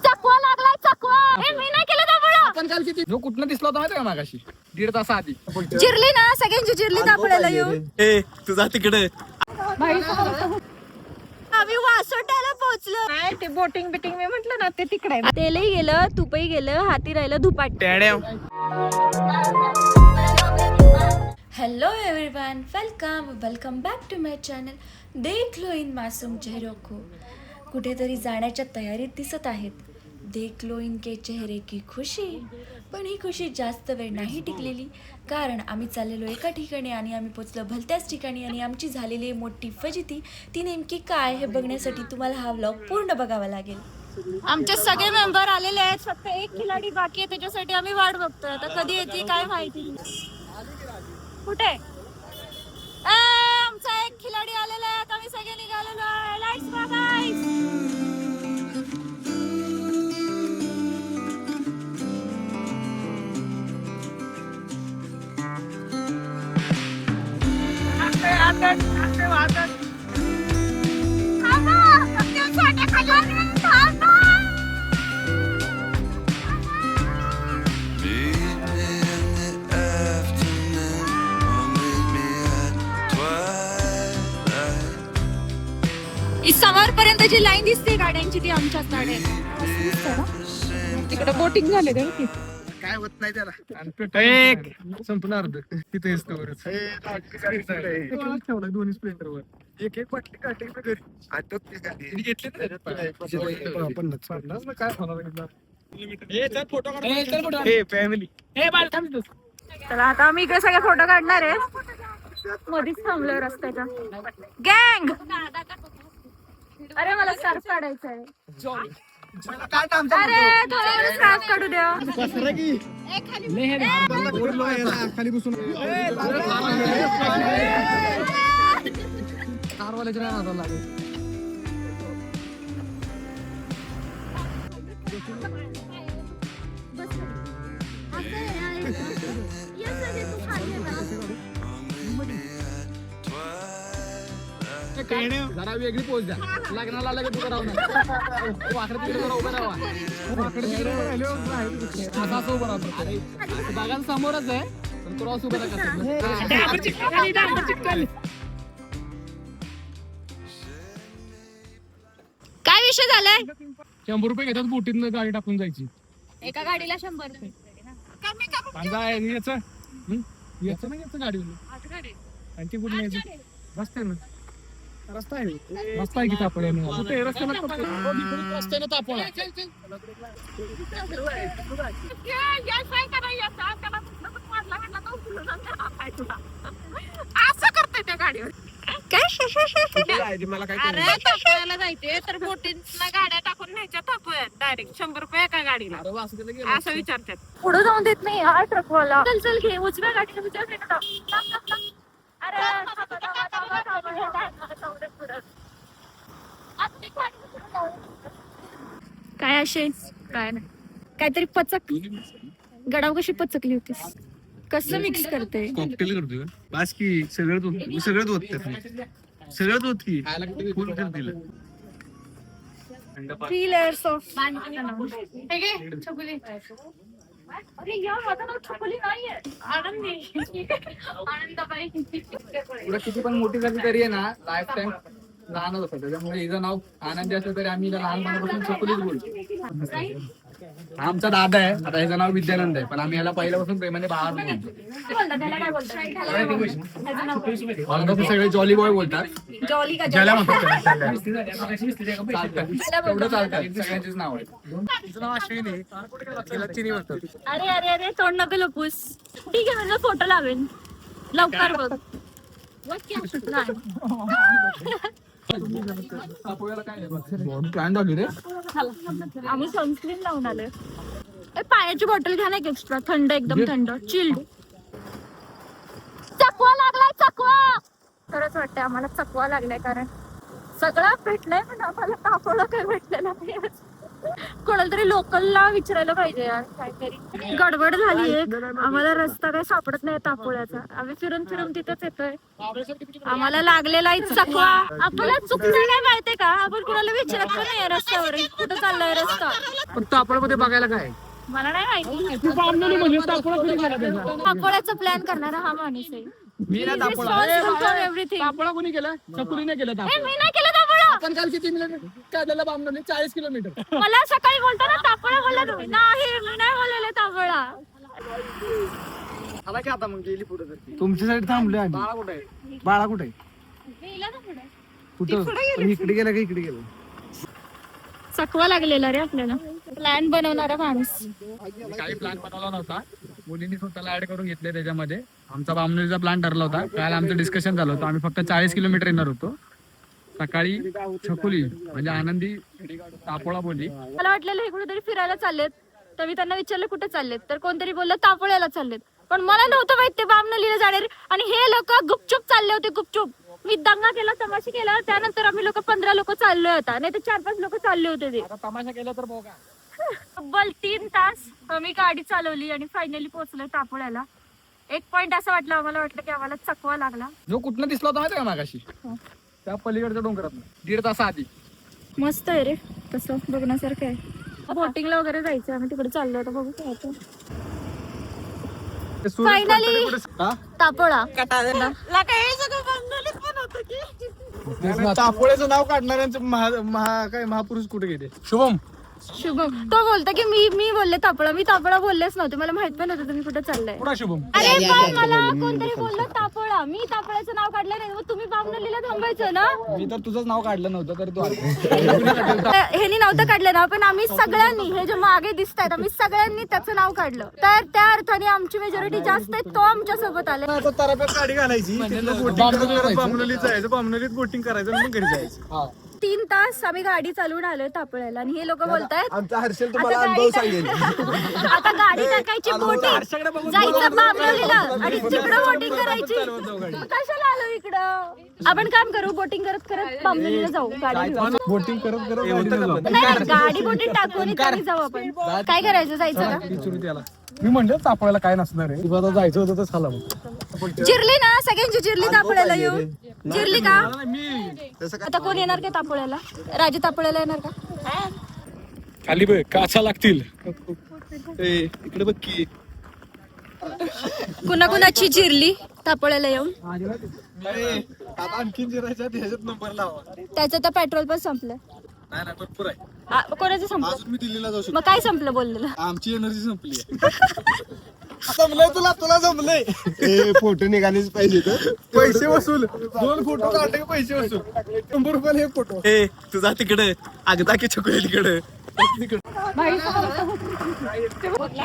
चकवा लागलाय चकवा. मी नाही केलं दाबळ. आपण काल किती जो कुठनं दिसला होता माहिती का मागाशी 1.5 तास आधी. चिरली ना सगळ्यांची चिरली दाबळायला येऊन. ए तुझा तिकडे आम्ही वासोट्याला पोहोचलो. नाही ते बोटिंग बिटिंग मी म्हंटल ना ते तिकडे. तेलही गेलं तुपही गेलं हाती राहिलं धुपाट. Hello everyone, welcome back to my channel देख लो इन मासूम चेहरों को. कुठेतरी जाण्याच्या तयारीत दिसत आहेत. देख लो इनके चेहरे की खुशी. पण ही खुशी जास्त वेळ नाही टिकलेली, कारण आम्ही चाललेलो एका ठिकाणी आणि आम्ही पोचलो भलत्याच ठिकाणी आणि आमची झालेली मोठी फजिती ती नेमकी काय हे बघण्यासाठी तुम्हाला हा व्लॉग पूर्ण बघावा लागेल. आमचे सगळे मेंबर आलेले आहेत, फक्त एक खिलाडी बाकी आहे, त्याच्यासाठी आम्ही वाट बघतोय. आता कधी येते काय माहिती. कुठे आमचा एक खिलाडी आलेला आहे. आम्ही सगळे निघालेलो आहे. लाईट्स बघायचं. समोरपर्यंतची लाईन दिसते गाड्यांची, ती आमच्याच गाड्या. तिकडे बोटिंग झाले काय होत नाही त्याला. एक संपणार तिथे दोन्ही स्प्लेंडर वर एक बाटली काढली घरी घेतली काय तर आता आम्ही इकडे सगळे फोटो काढणार आहे. मध्येच थांबलोय रस्त्याच्या. गँग अरे मला सर्फ काढायचं आहे. अरे थोडं सर्फ काढू द्या. खाली बसून कारवाल्याच्या नादाला लागेल. जरा वेगळी पोच द्या. लग्नाला आला की तू करावं ना वाकडे तिकडे जरा उभं राहा. असं उभं राहतो. अरे बागान समोरच आहे पण क्रॉस उभं राहा. काय विषय झालाय. 100 रुपये घेतात बोटीतनं गाडी टाकून जायची. एका गाडीला 100 रुपये. याचं नाही याचं गाडी आणि ती कुठे यायचं रस्ते ना. रस्ता आहे की तापड्या रस्त्यानं तापडा. असं करते त्या गाडीवर. मला काय अरे तापवायला जायचे तर बोटीतनं गाड्या टाकून न्यायच्या तापवत डायरेक्ट 100 रुपये एका गाडीला असं विचारतात. पुढे जाऊन देत नाही हा ट्रकवाला. चल चल घे उजव्या गाडीला विचार. काय असे काय नाही काहीतरी पचक. गडाव कशी पचकली होतीस. कसं मिक्स करते. कॉकटेल करतोय बास की सगळ्यात होत सगळ्यात होत की फुल दिलं. 3 layers ऑफ. अरे यार माझं नाव छकुली नाहीये. आनंदी. आनंदाबाई. पुढे किती पण मोठी झाली तरी आहे ना लाईफ टाइम लहानच असतं. त्याच्यामुळे हिचं नाव आनंदी असलं तरी आम्ही लहानपणापासून छकुलीच बोलतो. आमचा दादा आहे, आता ह्याचं नाव विद्यानंद आहे, पण आम्ही ह्याला पहिल्यापासून प्रेमाने बाहेर बोलतो. सगळे जॉली बॉय बोलतात. जॉली का ज्याला म्हणतात तेवढं चालतात. सगळ्यांचीच नाव आहे. तिचं नाव अश्विनी आहे. चिनी म्हणतात. अरे अरे अरे तोंड नको लपूस. ठीक आहे म्हणजे फोटो लावेन लवकर बघ. आम्ही सनस्क्रीन लावून आलोय. पाण्याची बॉटल घ्या ना एक एक्स्ट्रा. थंड एकदम थंड चिल्ड. चकवा लागलाय चकवा. खरंच वाटतंय आम्हाला चकवा लागलाय, कारण सगळं भेटलंय पण आम्हाला तापोळा काय भेटलेला नाही. कोणाला तरी लोकलला विचारायला पाहिजे यार. काहीतरी गडबड झाली आहे. आम्हाला रस्ता काही सापडत नाही तापोळ्याचा. आम्ही फिरून तिथंच येतोय. आम्हाला लागलेला चकवा. आपल्याला चुकलं काय माहितीये का. आपण कुणाला विचारत पण नाही रस्त्यावर कुठं चाललाय रस्ता. पण तापळमध्ये बघायला काय मला नाही माहिती. तू बामणोली म्हणजे तापळा कुणी केला त्याचा? तापोळ्याचा प्लॅन करणारा हा माणूस आहे. मी ना तापळा एव्हरीथिंग. तापळा कोणी केला? चकुलीने केलं तापळा. मी नाही केलं तापोळा. आपण काल किती मिनिट काढलेला बामणोली 40 किलोमीटर. मला सकाळी बोलताना तापोळा बोलला तुम्ही. नाही मी नाही बोललेलं तापोळा. आला की आता मग गेली पुढे तर तुमच्यासाठी थांबले आम्ही. बाळा कुठे आहे? बाळा कुठे आहे? गेला ना पुढे. कुठं पण इकडे गेला का इकडे गेला? चकवा लागलेला रे आपल्याला. प्लॅन बनवणारा माणूस. काही प्लॅन बनवला नव्हता, मुलींनी स्वतःला ऍड करून घेतले त्याच्यामध्ये. आमचा बामणोलीचा प्लॅन ठरला होता. काल आमचं डिस्कशन झालं होतं. आम्ही फक्त 40 किलोमीटर येणार होतो. सकाळी छकुली म्हणजे आनंदी तापोळा बोलली. मला वाटलेलं हे कुठेतरी फिरायला चाललेत, तर मी त्यांना विचारलं कुठे चाललेत, तर कोणतरी बोललं तापोळ्याला चाललेत. पण मला नव्हतं माहित ते बामणोलीला जाणार आणि हे लोक गुपचूप चालले होते. गुपचूप मी दंगा केला, तमाशा केला. त्यानंतर आम्ही लोक 15 लोक चाललोय होता, नाही तर 4-5 लोक चालले होते. ते आता तमाशा केला तर बघा. तब्बल 3 तास आम्ही गाडी चालवली आणि फायनली पोहोचलोय तापोळ्याला. एक पॉइंट असं वाटलं आम्हाला, वाटलं की आम्हाला चकवा लागला. जो कुठनं दिसला होता माहिती का मागाशी, त्या पलीकडच्या डोंगरात 1.5 तास आधी. मस्त आहे रे, तसं बघण्यासारखं आहे. बोटिंगला वगैरे जायचं, आम्ही तिकडे चाललो होतो. बघू काय होतं. फायनली तापोळा. तापोळ्याचं नाव काढणाऱ्यांचं महापुरुष कुठे गेले? शुभम. शुभम तो बोलता की मी बोलले तापोळा. मी तापोळा बोललेच नव्हते, मला माहित पण नव्हतं तुम्ही कुठे चाललंय. कुठं शुभम? अरे पण मला कोणतरी बोललं तापोळा, मी तापोळ्याचं नाव काढलं नाही. मग तुम्ही बामणोलीला थांबायचं ना. मी तर तुझंच नाव काढलं नव्हतं तर तू ह्यांनी नव्हतं काढलं नाव, पण आम्ही सगळ्यांनी, हे जे मागे दिसत आहेत, आम्ही सगळ्यांनी त्याचं नाव काढलं. तर त्या अर्थाने आमची मेजॉरिटी जास्त आहे, तो आमच्या सोबत आले. तराप्यात गाडी घालायची, बामणोलीत जायचं, बामणोलीत बोटिंग करायचं आणि मग घरी जायचं. 3 तास आम्ही गाडी चालवून आलोय तापोळ्याला आणि हे लोक बोलतायत आमचा हर्षल तुम्हाला अनुभव सांगेल. आता गाडी टाकायची, बोटिंग जायचं बामणोलीला आणि तिकडं बोटिंग करायची. कशाला आलो इकडं? आपण काम करू, बोटिंग करत करत बामणोलीला जाऊ. गाडी घेऊन. बोटिंग करत नाही, गाडी बोटिंग टाकून इथे जाऊ आपण. काय करायचं, जायचं का? मी म्हणलं तापोळ्याला काय नसणार आहे. तुला जायचं होतं तर झालं मग. जिरली ना सगळ्यांची, जिरली तापोळ्याला येऊन. जिरली का? आता कोण येणार का तापोळ्याला? राजू तापोळ्याला येणार का? खाली बघ काचा लागतील. इकडे बघ की कुणाकुणाची जिरली तापोळ्याला येऊन. आता आणखीन जिरायच्या ह्याच्यात नंबर लावा. त्याचं तर पेट्रोल पण संपलं. नाही नाही भरपूर आहे. कोणाचं संपलं? अजून मी दिल्लीला जाऊ शकतो. मग काय संपलं बोललेलं? आमची एनर्जी संपली. जमलंय तुला जमलंय. फोटो निघालेच पाहिजे तर पैसे वसूल. 2 फोटो काढले पैसे वसूल. 100 रुपयाला एक फोटो. तुझा तिकडे अगदा की छकुली तिकडे.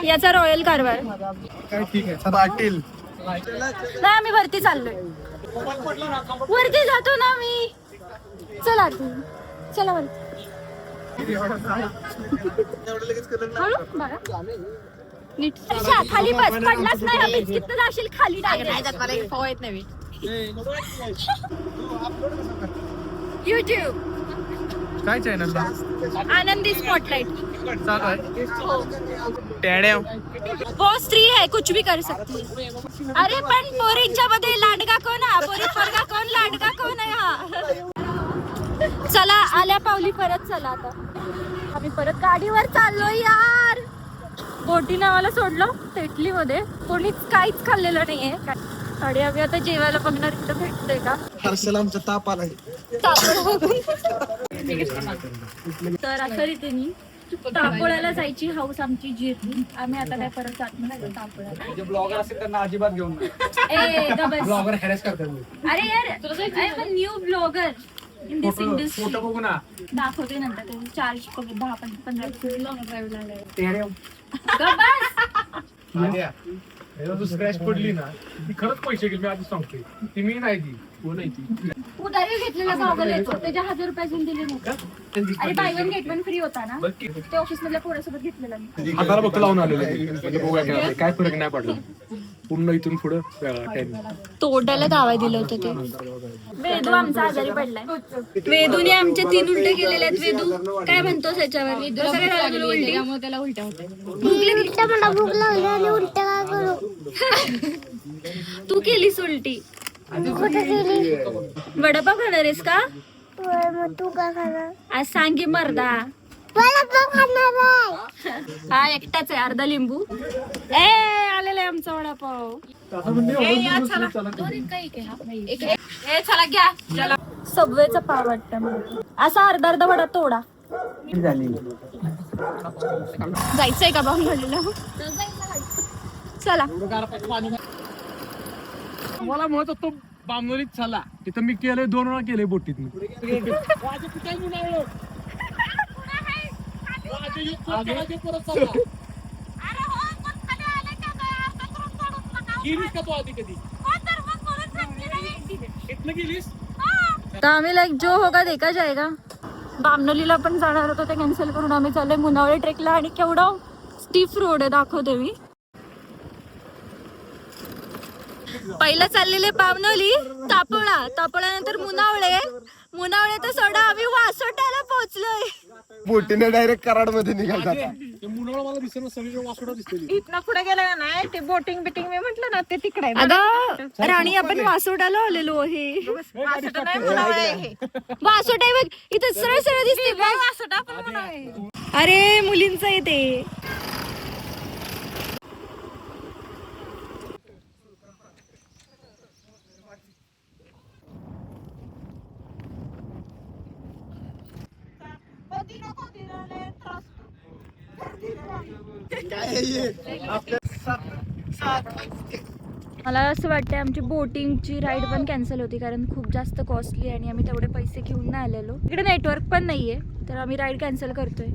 याचा रॉयल कारभार. काय ठीक आहे पाटील. नाही आम्ही वरती चाललोय. वरती जातो ना मी. चला चला वरती. हळू बघा. नीट खाली बस. पडलाच नाही हा बिस्किट तर जाशील खाली. युट्यूब काय चॅनल आनंदी स्पॉटलाइट. चालू आहे. वो स्त्री है, कुछ भी कर सकती है. अरे पण पोरींच्या मध्ये लांडगा कोण हा? पोरी पोरगा कोण, लांडगा कोण आहे हा? चला आल्या पावली परत. चला आता आम्ही परत गाडीवर चाललोय यार. बोटीनं आम्हाला सोडलं तेटली मध्ये. कोणीच काहीच खाल्लेलं नाहीये. आणि आम्ही आता जेवायला बघणार इथं भेटतोय का. हर्षल आमचा ताप आलाय. तर अशा रीतीने तापोळ्याला जायची हाऊस आमची जिरली. आम्ही आता काय परत जात नाही तापोळ्याला. जे ब्लॉगर असतील त्यांना अजिबात घेऊन ब्लॉगर हॅरेस करतात. अरे यार new blogger in this industry. Photo बघू ना. दाखवते नंतर त्याचे चार्ज 10-15 तू स्क्रॅच पडली ना ती खरंच पैसे घेईल. मी आधी सांगतोय ती मी नाही ती. कोण आहे ती? उधारी घेतलेला गॉगल येतो त्याच्या 1000 रुपये घेऊन दिले नव्हते. अरे by one get one free होता ना. ते ऑफिस मधल्या पोरासोबत घेतलेला मी. हाताला बघतो लावून आलेलं म्हणजे काय फरक नाही पडला. पूर्ण इथून पुढे तोंडाला दावा दिलं होतं ते. वेदू आमचा आजारी पडलाय. वेदूने आमच्या 3 उलटे केलेले आहेत. वेदू काय म्हणतोस याच्यावर? त्यामुळे त्याला उलट्या होते. भूक लागली आणि उलट्या काय करू? तू केलीस उलटी. वडापाव खाणार आहेस का? तू काय खाणार? आज सांगी मर्दा वडापाव खाणार आहे. हा एकटाच आहे अर्धा लिंबू ए आलेला आहे आमचा वडापाव चला घ्या सबवेचा पाव वाटतं मला. असा अर्धा अर्धा वडा तोडा जायचंय का बाहुबलीला चला मला म्हणत होतो बांबोलीत चला तिथं मी केलंय 2 वेळा केलंय बोटीत मी तर आम्ही लाईक जो होगा देखा जाएगा. बामनोलीला पण जाणार होतो ते कॅन्सल करून आम्ही चाललोय मुनावळे ट्रेकला. आणि केवढा स्टीफ रोड आहे दाखवते मी. पहिलं चाललेले बामनोली तापोळा तापोळ्यानंतर मुनावळे मुनावळे तर सोडा आम्ही वासोट्याला पोहोचलोय. बोटीने डायरेक्ट कराड मध्ये निघाला इथनं पुढे गेलं का नाही ते बोटिंग बिटिंग मी म्हटलं ना ते तिकडे आहे. अगं राणी आपण वासोट्याला आलेलो आहे. वासोटा नाही म्हणावं हे. वासोटा आहे बघ इथं सरळ सरळ दिसते बघ. वासोटा पण म्हणावं. अरे मुलींचं आहे ते. मला असं वाटतं आमची बोटिंगची राईड पण कॅन्सल होती कारण खूप जास्त कॉस्टली आणि आम्ही तेवढे पैसे घेऊन नाही आलेलो. इकडे नेटवर्क पण नाहीये तर आम्ही राईड कॅन्सल करतोय.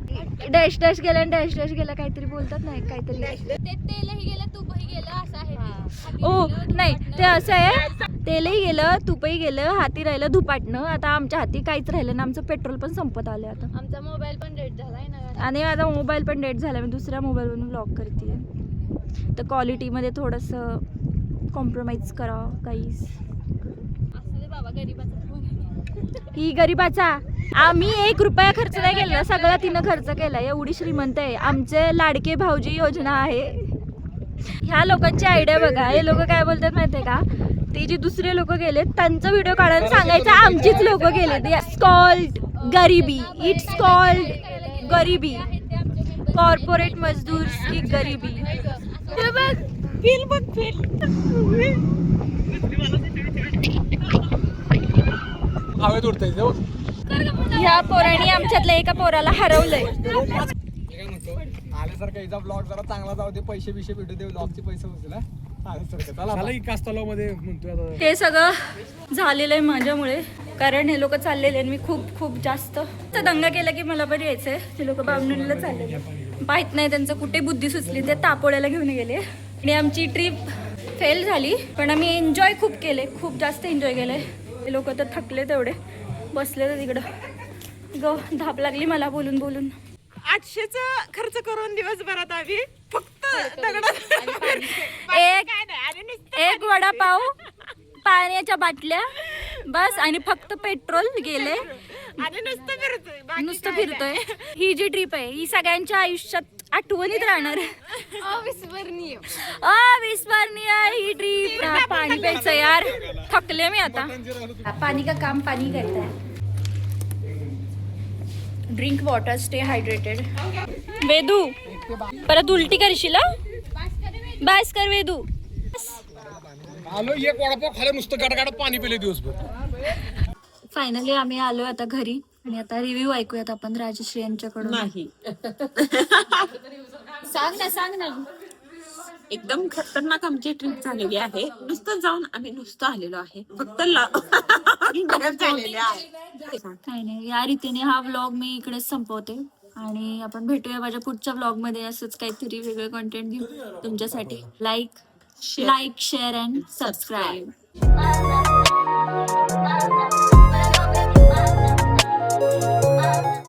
डॅश डॅश गेला आणि डॅश डॅश गेला काहीतरी बोलतात ना काहीतरी तेलही गेलं तूपही गेलं असं आहे. ओ नाही ते असं आहे तेलही गेलं तुपही गेलं हाती राहिलं धुपाटणं. आता आमच्या हाती काहीच राहिलं ना. आमचं पेट्रोल पण संपत आलं आता. आमचा मोबाईल पण डेट झालाय ना. आणि माझा मोबाईल पण डेट झाला. मी दुसऱ्या मोबाईलवरून ब्लॉग करते तर क्वालिटीमध्ये थोडंसं कॉम्प्रोमाइज करा काहीच. असं बाबा गरीबाचा फोन. ही गरीबाचा आम्ही 1 रुपया खर्च नाही केला सगळा तिनं खर्च केला. एवढी श्रीमंत आहे. आमचे लाडके भाऊजी योजना आहे. ह्या लोकांची आयडिया बघा. हे लोक काय बोलतात माहितीये का ते जे दुसरे लोक गेले त्यांचा व्हिडिओ काढून सांगायचं आमचीच लोक गेले. इट्स कॉल्ड गरिबी. इट्स कॉल्ड गरिबी. कॉर्पोरेट मजदूर की गरिबी. हे बघ फील बघ फील. हवेत उडताय ह्या पोरांनी आमच्यातल्या एका पोराला हरवलंय. आल्यासारखं हिचा ब्लॉग जरा चांगला जाऊ दे. पैसे बिशे भेटू दे. ब्लॉगचे पैसे होतील कास्तलाव मध्ये म्हणतोय आता हे सगळं झालेलं आहे माझ्यामुळे कारण हे लोक चाललेले आणि मी खूप खूप जास्त दंगा केला की मला पण यायचंय. ते लोक बामणीला चाललेले माहित नाही त्यांचं कुठे बुद्धी सुचली ते तापोळ्याला घेऊन गेले. आणि आमची ट्रिप फेल झाली पण आम्ही एन्जॉय खूप केले. खूप जास्त एन्जॉय केले. ते लोक तर थकले तेवढे बसले तर तिकडं ग धाप लागली मला बोलून बोलून. 800चा खर्च करून दिवसभरात आम्ही फक्त दगडात एक वडापाव पाण्याच्या बाटल्या बस आणि फक्त पेट्रोल गेले आणि नुसतं फिरतोय. ही जी ट्रिप आहे ही सगळ्यांच्या आयुष्यात आठवणीत राहणार. अविस्मरणीय. अविस्मरणीय ही ट्रिप. पाणी प्यायचं यार थकले मी आता. पाणी का काम पाणी करताय. Drink water stay hydrated. Vedu परत उलटी करशील. बस कर वेदू. आलो एक वडापाव खाले नुसतं गडगड पाणी पिले दिवसभर. फायनली आम्ही आलो आता घरी आणि आता रिव्ह्यू ऐकूयात आपण राजश्री यांच्याकडून. नाही सांग ना एकदम खतरनाक आमची ट्रिप झालेली आहे. नुसतं जाऊन आम्ही नुसतं आलेलो आहे फक्त झालेले आहे. काही नाही या रीतीने हा व्लॉग मी इकडेच संपवते आणि आपण भेटूया माझ्या पुढच्या व्लॉग मध्ये असंच काहीतरी वेगळं कंटेंट घेऊ तुमच्यासाठी. Like share and subscribe.